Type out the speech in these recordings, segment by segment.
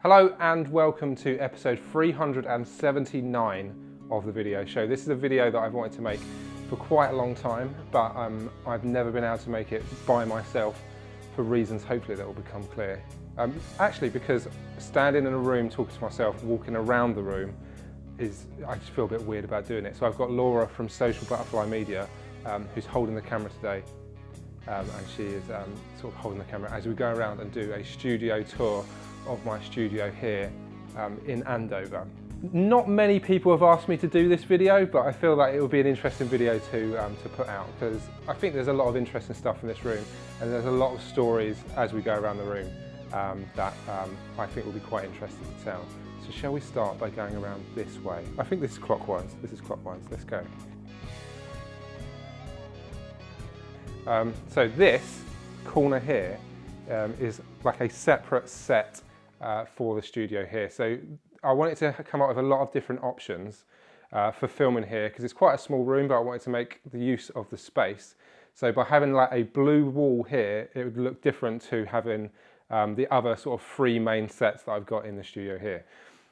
Hello and welcome to episode 379 of the video show. This is a video that I've wanted to make for quite a long time, but I've never been able to make it by myself for reasons hopefully that will become clear. Actually, because standing in a room talking to myself, walking around the room, I just feel a bit weird about doing it. So I've got Laura from Social Butterfly Media who's holding the camera today. And she is sort of holding the camera as we go around and do a studio tour of my studio here in Andover. Not many people have asked me to do this video, but I feel like it would be an interesting video to put out, because I think there's a lot of interesting stuff in this room, and there's a lot of stories as we go around the room that I think will be quite interesting to tell. So shall we start by going around this way? I think this is clockwise. Let's go. So this corner here is like a separate set for the studio here. So I wanted to come up with a lot of different options for filming here, because it's quite a small room, but I wanted to make the use of the space. So by having like a blue wall here, it would look different to having the other sort of three main sets that I've got in the studio here.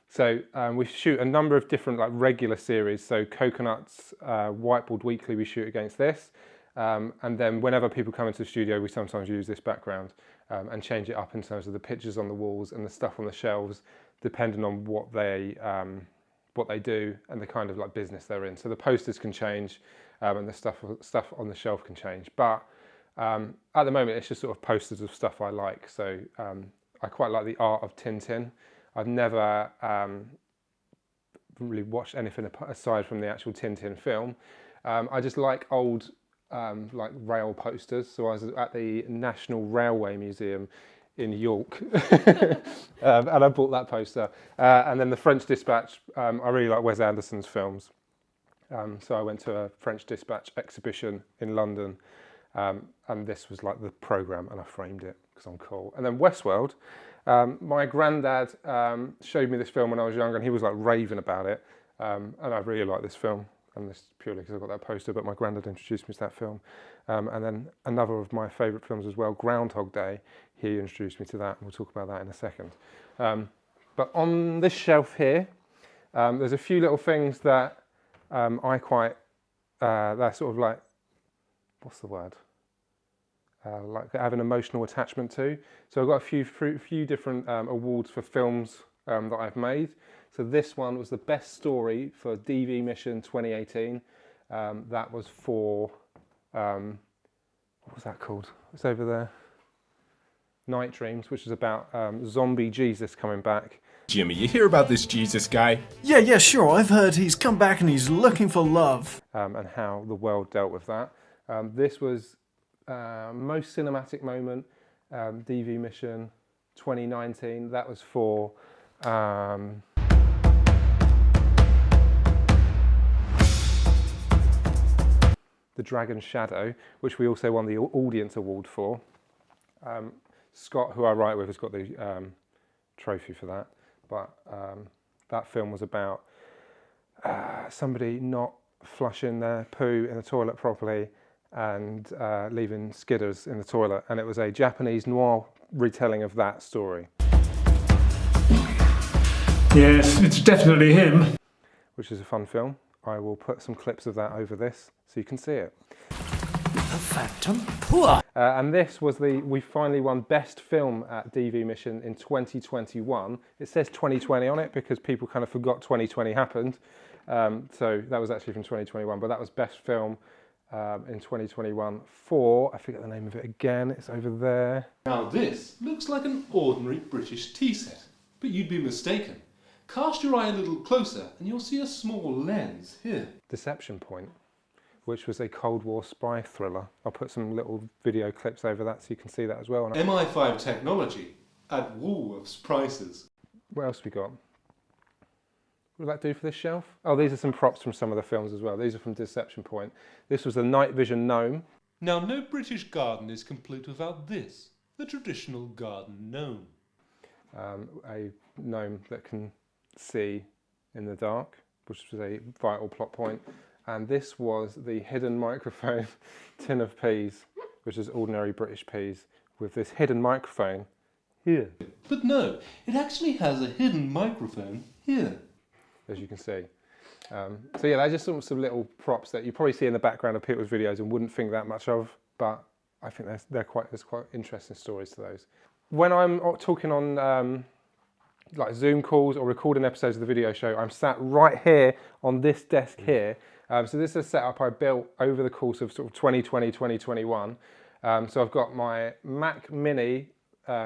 So we shoot a number of different like regular series. So Coconuts, Whiteboard Weekly, we shoot against this. And then whenever people come into the studio, we sometimes use this background and change it up in terms of the pictures on the walls and the stuff on the shelves, depending on what they do and the kind of like business they're in. So the posters can change and the stuff on the shelf can change. But at the moment, it's just sort of posters of stuff I like. So I quite like the art of Tintin. I've never really watched anything aside from the actual Tintin film. I just like old like rail posters. So I was at the National Railway Museum in York and I bought that poster. And then the French Dispatch, I really like Wes Anderson's films. So I went to a French Dispatch exhibition in London and this was like the programme, and I framed it because I'm cool. And then Westworld, my granddad showed me this film when I was younger and he was like raving about it. And I really like this film. And this purely because I got that poster, but my granddad introduced me to that film. And then another of my favourite films as well, Groundhog Day, he introduced me to that, and we'll talk about that in a second. But on this shelf here, there's a few little things that I quite, they're sort of like, what's the word? Like I have an emotional attachment to. So I've got a few different awards for films that I've made. So this one was the best story for DV Mission 2018. That was for, what was that called? It's over there. Night Dreams, which is about zombie Jesus coming back. Jimmy, you hear about this Jesus guy? Yeah, sure. I've heard he's come back and he's looking for love. And how the world dealt with that. This was most cinematic moment, DV Mission 2019. That was for The Dragon's Shadow, which we also won the Audience Award for. Scott, who I write with, has got the trophy for that. But that film was about somebody not flushing their poo in the toilet properly and leaving skidders in the toilet. And it was a Japanese noir retelling of that story. Yes, it's definitely him. Which is a fun film. I will put some clips of that over this so you can see it. The Phantom Poor. And this was we finally won Best Film at DV Mission in 2021. It says 2020 on it because people kind of forgot 2020 happened. So that was actually from 2021, but that was Best Film in 2021 for, I forget the name of it again, it's over there. Now this looks like an ordinary British tea set, but you'd be mistaken. Cast your eye a little closer and you'll see a small lens here. Deception Point, which was a Cold War spy thriller. I'll put some little video clips over that so you can see that as well. MI5 technology at Woolworths prices. What else we got? What will that do for this shelf? Oh, these are some props from some of the films as well. These are from Deception Point. This was the Night Vision Gnome. Now no British garden is complete without this, the traditional garden gnome. A gnome that can see in the dark, which was a vital plot point. And this was the hidden microphone tin of peas, which is ordinary British peas, with this hidden microphone here, But no, it actually has a hidden microphone here. as you can see. So yeah, they're just some little props that you probably see in the background of people's videos and wouldn't think that much of, but I think there's quite interesting stories to those. When I'm talking on like Zoom calls or recording episodes of the video show, I'm sat right here on this desk here. So this is a setup I built over the course of sort of 2020, 2021. So I've got my Mac Mini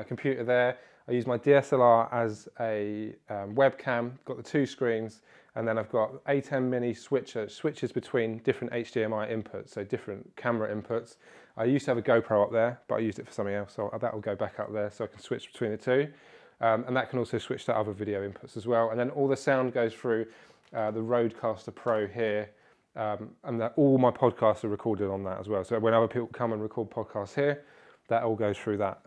computer there. I use my DSLR as a webcam, got the two screens, and then I've got A10 Mini switches between different HDMI inputs, so different camera inputs. I used to have a GoPro up there, but I used it for something else, so that will go back up there so I can switch between the two. And that can also switch to other video inputs as well. And then all the sound goes through the Rodecaster Pro here, and all my podcasts are recorded on that as well. So when other people come and record podcasts here, that all goes through that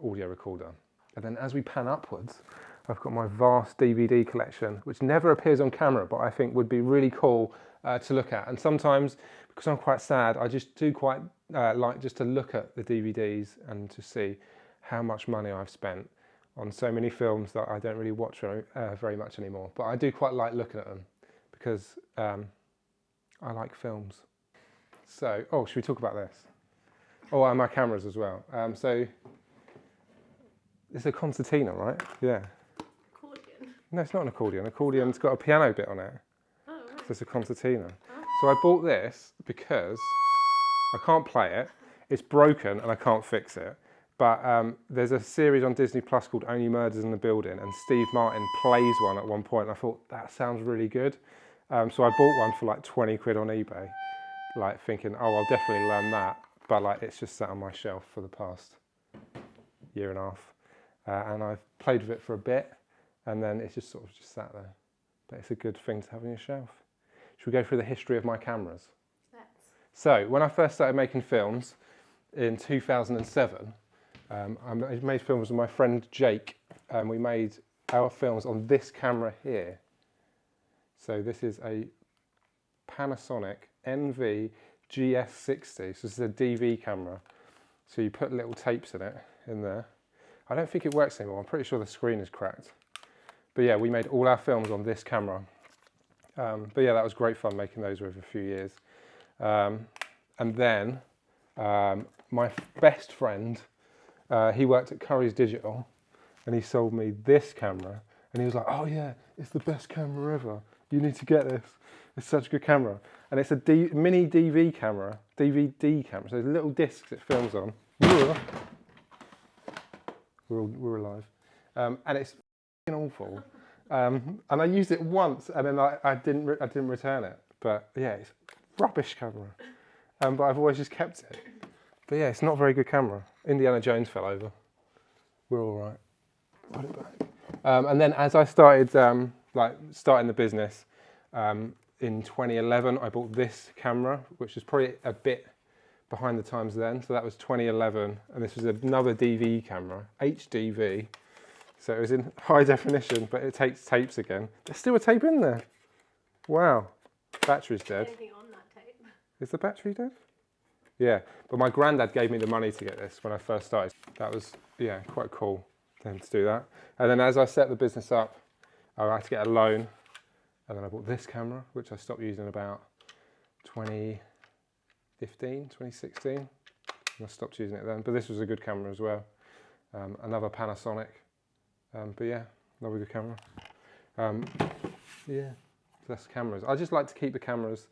audio recorder. And then as we pan upwards, I've got my vast DVD collection, which never appears on camera, but I think would be really cool to look at. And sometimes, because I'm quite sad, I just do quite like just to look at the DVDs and to see how much money I've spent on so many films that I don't really watch very much anymore. But I do quite like looking at them because I like films. So, should we talk about this? Oh, and my cameras as well. So, it's a concertina, right? Yeah. Accordion. No, it's not an accordion. Accordion's got a piano bit on it. Oh, right. So it's a concertina. So I bought this because I can't play it. It's broken and I can't fix it. But there's a series on Disney Plus called Only Murders in the Building, and Steve Martin plays one at one point. And I thought that sounds really good. So I bought one for like 20 quid on eBay, like thinking, oh, I'll definitely learn that. But like, it's just sat on my shelf for the past year and a half. And I've played with it for a bit, and then it's just sort of just sat there. But it's a good thing to have on your shelf. Should we go through the history of my cameras? Let's. So when I first started making films in 2007, I made films with my friend Jake, and we made our films on this camera here. So this is a Panasonic NV GS60. So this is a DV camera. So you put little tapes in there. I don't think it works anymore. I'm pretty sure the screen is cracked. But yeah, we made all our films on this camera. But yeah, that was great fun making those over a few years. And then my best friend, he worked at Curry's Digital, and he sold me this camera. And he was like, oh yeah, it's the best camera ever. You need to get this. It's such a good camera. And it's a mini DVD camera. So there's little discs it films on. We're alive. And it's awful. And I used it once, and then I didn't return it. But yeah, it's a rubbish camera. But I've always just kept it. But yeah, it's not a very good camera. Indiana Jones fell over. We're all right. Put it back. And then as I started starting the business in 2011, I bought this camera, which is probably a bit behind the times then. So that was 2011, and this was another DV camera, HDV. So it was in high definition, but it takes tapes again. There's still a tape in there. Wow. Battery's dead. Anything on that tape? Is the battery dead? Yeah, but my granddad gave me the money to get this when I first started. That was, yeah, quite cool for him to do that. And then as I set the business up, I had to get a loan. And then I bought this camera, which I stopped using about 2015, 2016. And I stopped using it then. But this was a good camera as well. Another Panasonic. But yeah, another good camera. Yeah, so that's cameras. I just like to keep the cameras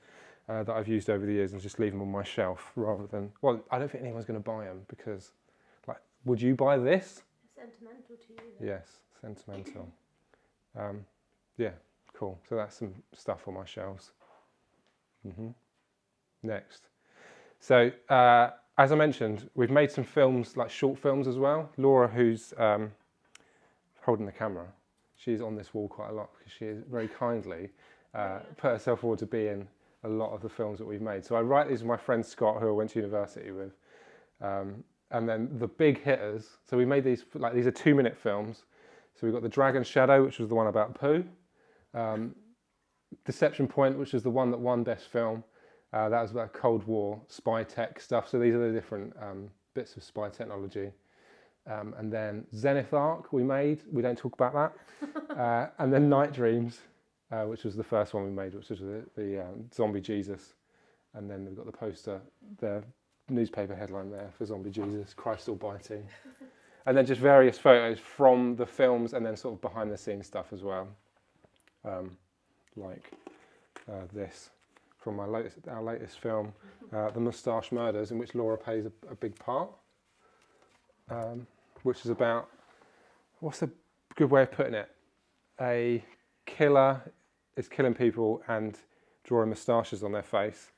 that I've used over the years and just leave them on my shelf rather than, well, I don't think anyone's going to buy them because, like, would you buy this? It's sentimental to you, though. Yes, sentimental. Yeah, cool. So that's some stuff on my shelves. Next. So, as I mentioned, we've made some films, like short films as well. Laura, who's holding the camera, she's on this wall quite a lot because she has very kindly put herself forward to be in a lot of the films that we've made. So I write these with my friend Scott, who I went to university with. And then the big hitters, so we made these, like, these are 2-minute films. So we've got The Dragon Shadow, which was the one about Pooh. Deception Point, which is the one that won Best Film. That was about Cold War, spy tech stuff. So these are the different bits of spy technology. And then Zenith Arc we made. We don't talk about that. And then Night Dreams, which was the first one we made, which was the Zombie Jesus. And then we've got the poster, the newspaper headline there for Zombie Jesus, Christ Almighty. And then just various photos from the films and then sort of behind the scenes stuff as well. Like this from our latest film, The Moustache Murders, in which Laura plays a big part. Which is about, what's a good way of putting it? A killer is killing people and drawing moustaches on their face.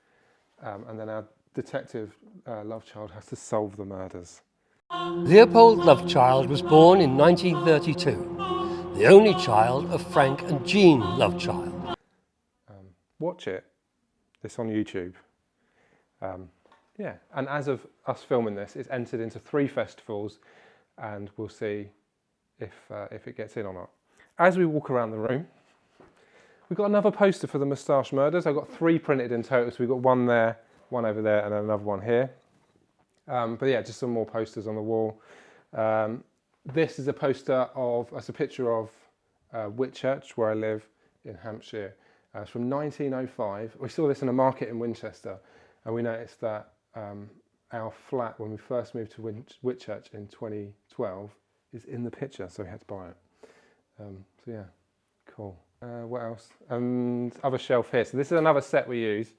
And then our detective, Lovechild, has to solve the murders. Leopold Lovechild was born in 1932, the only child of Frank and Jean Lovechild. Watch it. It's on YouTube. Yeah, and as of us filming this, it's entered into 3 festivals, and we'll see if it gets in or not. As we walk around the room, we've got another poster for the Moustache Murders. I've got 3 printed in total, so we've got one there, one over there, and another one here. But yeah, just some more posters on the wall. This is a poster of, that's a picture of Whitchurch, where I live in Hampshire. It's from 1905. We saw this in a market in Winchester, and we noticed that our flat, when we first moved to Whitchurch in 2012, is in the picture, so we had to buy it. So yeah, cool. What else? And other shelf here. So this is another set we use.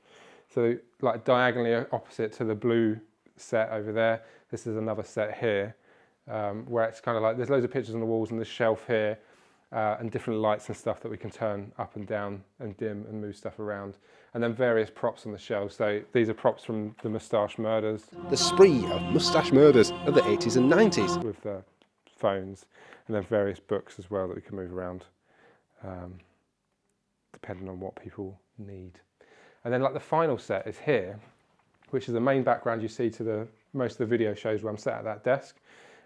So like diagonally opposite to the blue set over there, this is another set here, where it's kind of like, there's loads of pictures on the walls and this shelf here, and different lights and stuff that we can turn up and down and dim and move stuff around. And then various props on the shelves. So these are props from the Moustache Murders. The spree of moustache murders of the 80s and 90s. With phones, and then various books as well that we can move around, depending on what people need. And then like the final set is here, which is the main background you see to most of the video shows where I'm sat at that desk.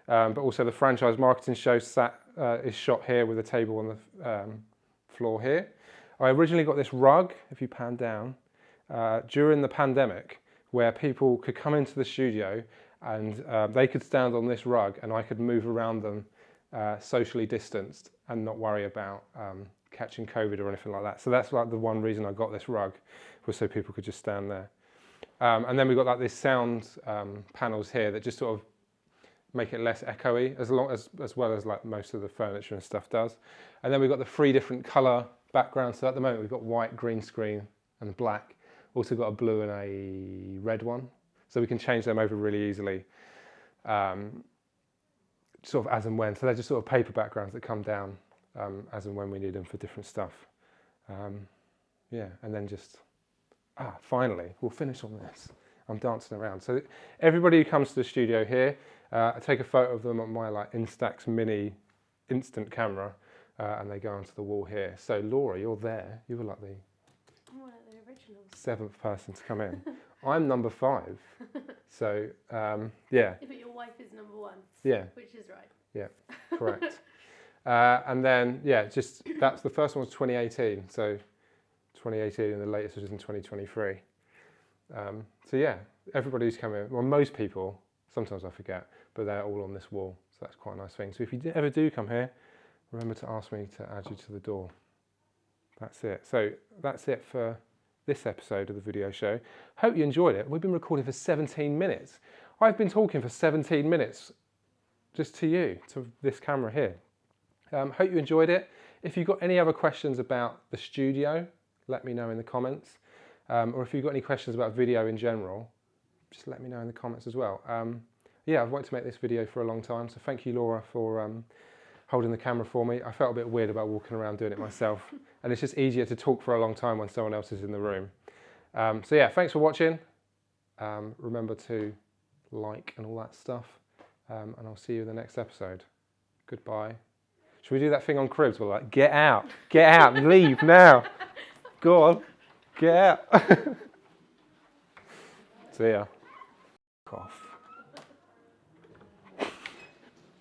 But also the franchise marketing show is shot here with a table on the floor here. I originally got this rug, if you pan down, during the pandemic, where people could come into the studio and they could stand on this rug and I could move around them socially distanced and not worry about catching COVID or anything like that. So that's like the one reason I got this rug, was so people could just stand there. And then we've got like these sound panels here that just sort of make it less echoey, as well as like most of the furniture and stuff does. And then we've got the 3 different colour backgrounds. So at the moment we've got white, green screen and black. Also got a blue and a red one. So we can change them over really easily, sort of as and when. So they're just sort of paper backgrounds that come down as and when we need them for different stuff. Yeah, and then just, finally, we'll finish on this. I'm dancing around. So everybody who comes to the studio here, I take a photo of them on my like Instax Mini instant camera, and they go onto the wall here. So Laura, you're there. You were like the I'm one of the originals. 7th person to come in. I'm number 5. So yeah. But your wife is number 1. Yeah. Which is right. Yeah, correct. And then yeah, just that's the first one was 2018. So 2018, and the latest was in 2023. So yeah, everybody who's come in, well, most people, sometimes I forget, but they're all on this wall. So that's quite a nice thing. So if you ever do come here, remember to ask me to add you to the door. That's it. So that's it for this episode of the video show. Hope you enjoyed it. We've been recording for 17 minutes. I've been talking for 17 minutes just to you, to this camera here. Hope you enjoyed it. If you've got any other questions about the studio, let me know in the comments. Or if you've got any questions about video in general, just let me know in the comments as well. Yeah, I've wanted to make this video for a long time, so thank you, Laura, for holding the camera for me. I felt a bit weird about walking around doing it myself, and it's just easier to talk for a long time when someone else is in the room. So yeah, thanks for watching. Remember to like and all that stuff, and I'll see you in the next episode. Goodbye. Should we do that thing on Cribs? We're like, get out, and leave now. Go on, get out. See ya. Cough.